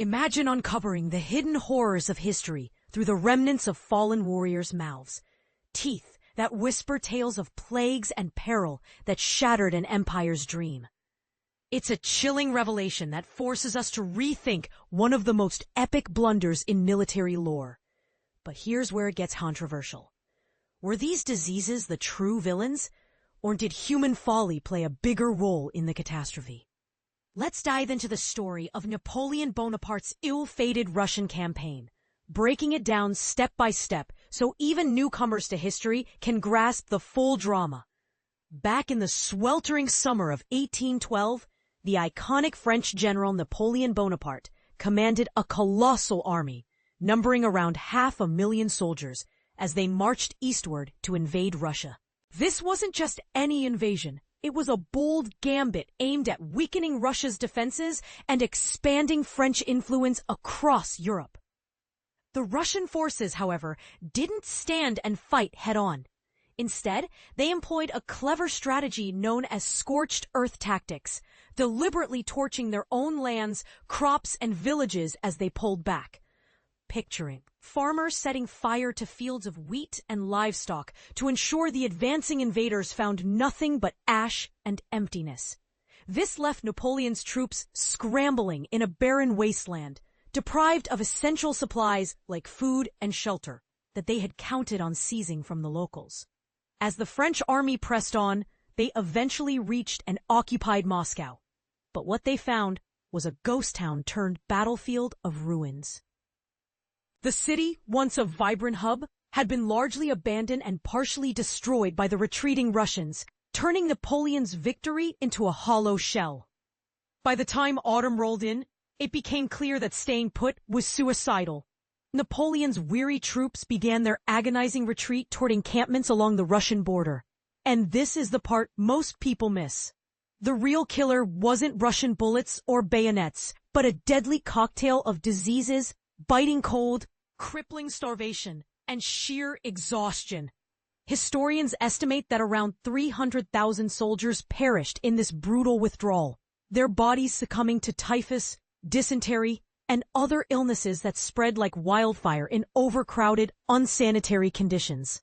Imagine uncovering the hidden horrors of history through the remnants of fallen warriors' mouths. Teeth that whisper tales of plagues and peril that shattered an empire's dream. It's a chilling revelation that forces us to rethink one of the most epic blunders in military lore. But here's where it gets controversial. Were these diseases the true villains, or did human folly play a bigger role in the catastrophe? Let's dive into the story of Napoleon Bonaparte's ill-fated Russian campaign, breaking it down step by step so even newcomers to history can grasp the full drama. Back in the sweltering summer of 1812, the iconic French general Napoleon Bonaparte commanded a colossal army, numbering around 500,000 soldiers, as they marched eastward to invade Russia. This wasn't just any invasion. It was a bold gambit aimed at weakening Russia's defenses and expanding French influence across Europe. The Russian forces, however, didn't stand and fight head-on. Instead, they employed a clever strategy known as scorched-earth tactics, deliberately torching their own lands, crops, and villages as they pulled back. Picturing farmers setting fire to fields of wheat and livestock to ensure the advancing invaders found nothing but ash and emptiness. This left Napoleon's troops scrambling in a barren wasteland, deprived of essential supplies like food and shelter that they had counted on seizing from the locals. As the French army pressed on, they eventually reached and occupied Moscow. But what they found was a ghost town turned battlefield of ruins. The city, once a vibrant hub, had been largely abandoned and partially destroyed by the retreating Russians, turning Napoleon's victory into a hollow shell. By the time autumn rolled in, it became clear that staying put was suicidal. Napoleon's weary troops began their agonizing retreat toward encampments along the Russian border. And this is the part most people miss. The real killer wasn't Russian bullets or bayonets, but a deadly cocktail of diseases, biting cold, crippling starvation, and sheer exhaustion. Historians estimate that around 300,000 soldiers perished in this brutal withdrawal, their bodies succumbing to typhus, dysentery, and other illnesses that spread like wildfire in overcrowded, unsanitary conditions.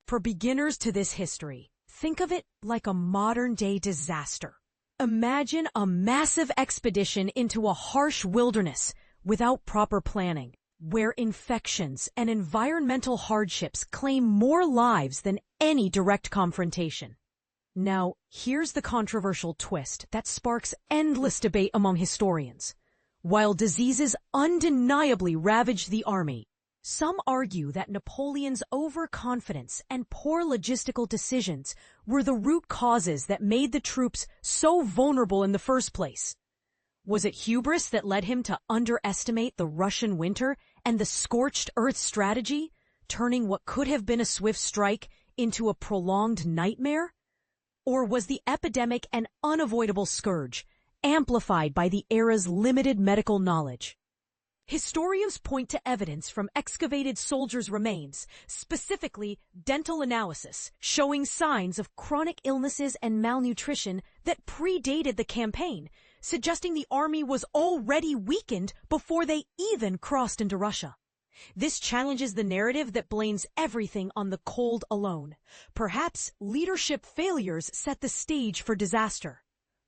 For beginners to this history, think of it like a modern-day disaster. Imagine a massive expedition into a harsh wilderness without proper planning, where infections and environmental hardships claim more lives than any direct confrontation. Now, here's the controversial twist that sparks endless debate among historians. While diseases undeniably ravaged the army, some argue that Napoleon's overconfidence and poor logistical decisions were the root causes that made the troops so vulnerable in the first place. Was it hubris that led him to underestimate the Russian winter and the scorched earth strategy, turning what could have been a swift strike into a prolonged nightmare? Or was the epidemic an unavoidable scourge, amplified by the era's limited medical knowledge? Historians point to evidence from excavated soldiers' remains, specifically dental analysis, showing signs of chronic illnesses and malnutrition that predated the campaign, suggesting the army was already weakened before they even crossed into Russia. This challenges the narrative that blames everything on the cold alone. Perhaps leadership failures set the stage for disaster.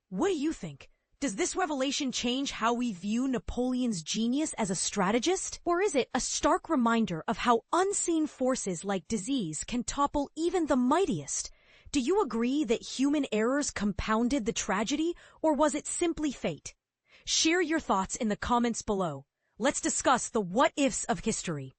What do you think? Does this revelation change how we view Napoleon's genius as a strategist? Or is it a stark reminder of how unseen forces like disease can topple even the mightiest? Do you agree that human errors compounded the tragedy, or was it simply fate? Share your thoughts in the comments below. Let's discuss the what-ifs of history.